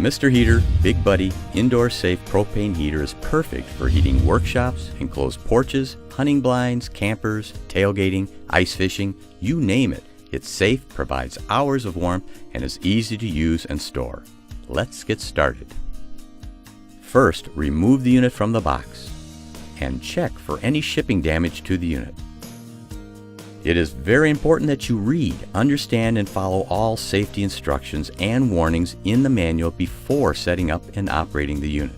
Mr. Heater Big Buddy Indoor Safe Propane Heater is perfect for heating workshops, enclosed porches, hunting blinds, campers, tailgating, ice fishing, you name it. It's safe, provides hours of warmth, and is easy to use and store. Let's get started. First, remove the unit from the box and check for any shipping damage to the unit. It is very important that you read, understand, and follow all safety instructions and warnings in the manual before setting up and operating the unit.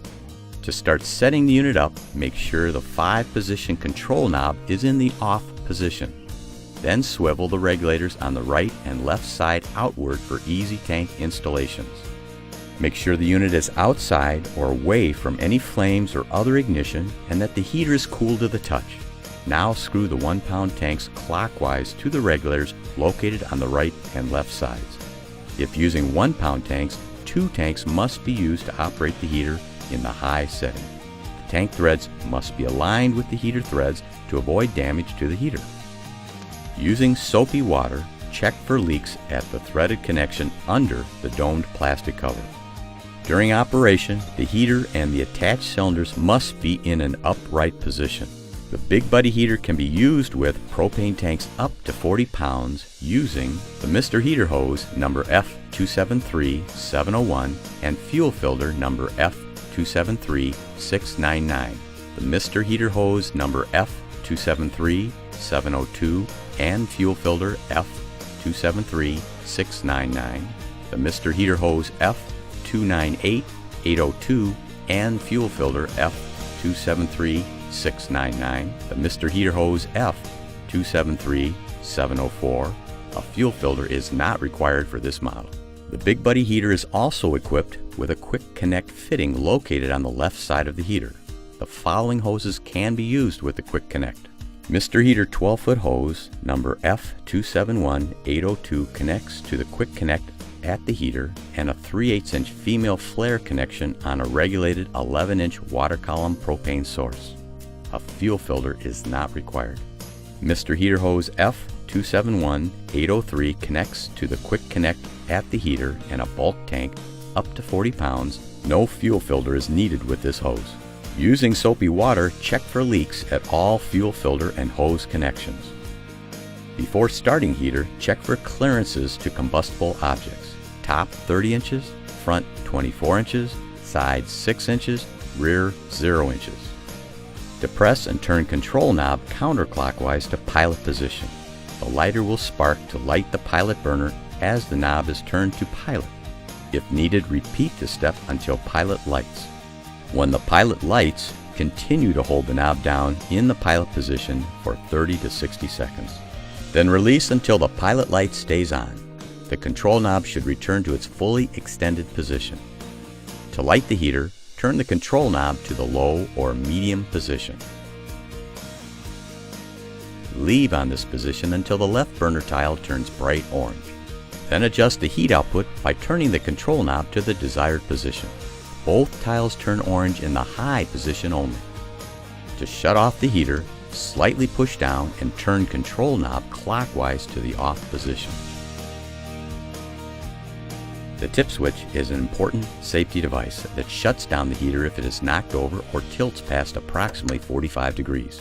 To start setting the unit up, make sure the 5-position control knob is in the off position. Then swivel the regulators on the right and left side outward for easy tank installations. Make sure the unit is outside or away from any flames or other ignition and that the heater is cool to the touch. Now screw the 1-pound tanks clockwise to the regulators located on the right and left sides. If using 1-pound tanks, 2 tanks must be used to operate the heater in the high setting. The tank threads must be aligned with the heater threads to avoid damage to the heater. Using soapy water, check for leaks at the threaded connection under the domed plastic cover. During operation, the heater and the attached cylinders must be in an upright position. The Big Buddy heater can be used with propane tanks up to 40 pounds using the Mr. Heater hose number F273701 and fuel filter number F273699, the Mr. Heater hose number F273702 and fuel filter F273699, the Mr. Heater hose F298802 and fuel filter F273699, the Mr. Heater hose F273704. A fuel filter is not required for this model. The Big Buddy heater is also equipped with a quick connect fitting located on the left side of the heater. The following hoses can be used with the quick connect. Mr. Heater 12-foot hose number F271802 connects to the quick connect at the heater, and a 3/8" female flare connection on a regulated 11-inch water column propane source. A fuel filter is not required. Mr. Heater hose F271803 connects to the quick connect at the heater and a bulk tank up to 40 pounds. No fuel filter is needed with this hose. Using soapy water, check for leaks at all fuel filter and hose connections. Before starting heater, check for clearances to combustible objects. Top 30 inches, front 24 inches, side 6 inches, rear 0 inches. Depress and turn control knob counterclockwise to pilot position. The lighter will spark to light the pilot burner as the knob is turned to pilot. If needed, repeat the step until pilot lights. When the pilot lights, continue to hold the knob down in the pilot position for 30 to 60 seconds. Then release until the pilot light stays on. The control knob should return to its fully extended position. To light the heater, turn the control knob to the low or medium position. Leave on this position until the left burner tile turns bright orange. Then adjust the heat output by turning the control knob to the desired position. Both tiles turn orange in the high position only. To shut off the heater, slightly push down and turn control knob clockwise to the off position. The tip switch is an important safety device that shuts down the heater if it is knocked over or tilts past approximately 45 degrees.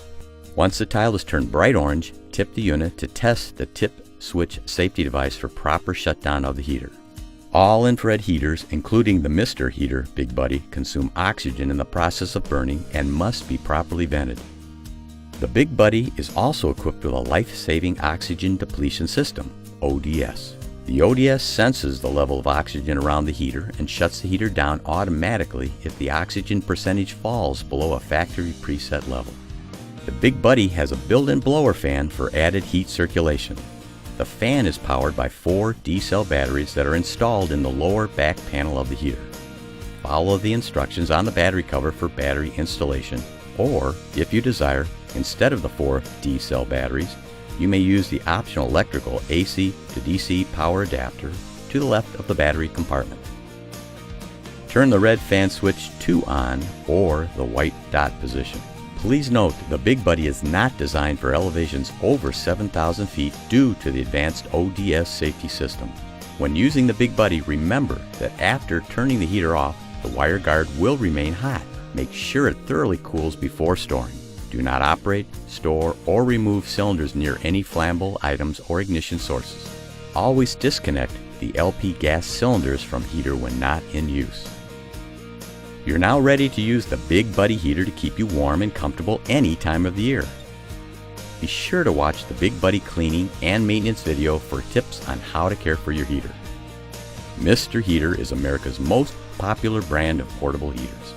Once the tile is turned bright orange, tip the unit to test the tip switch safety device for proper shutdown of the heater. All infrared heaters, including the Mr. Heater Big Buddy, consume oxygen in the process of burning and must be properly vented. The Big Buddy is also equipped with a life-saving oxygen depletion system, ODS. The ODS senses the level of oxygen around the heater and shuts the heater down automatically if the oxygen percentage falls below a factory preset level. The Big Buddy has a built-in blower fan for added heat circulation. The fan is powered by 4 D-cell batteries that are installed in the lower back panel of the heater. Follow the instructions on the battery cover for battery installation, or, if you desire, instead of the 4 D-cell batteries, you may use the optional electrical AC to DC power adapter to the left of the battery compartment. Turn the red fan switch to on or the white dot position. Please note the Big Buddy is not designed for elevations over 7,000 feet due to the advanced ODS safety system. When using the Big Buddy, remember that after turning the heater off, the wire guard will remain hot. Make sure it thoroughly cools before storing. Do not operate, store, or remove cylinders near any flammable items or ignition sources. Always disconnect the LP gas cylinders from heater when not in use. You're now ready to use the Big Buddy heater to keep you warm and comfortable any time of the year. Be sure to watch the Big Buddy cleaning and maintenance video for tips on how to care for your heater. Mr. Heater is America's most popular brand of portable heaters.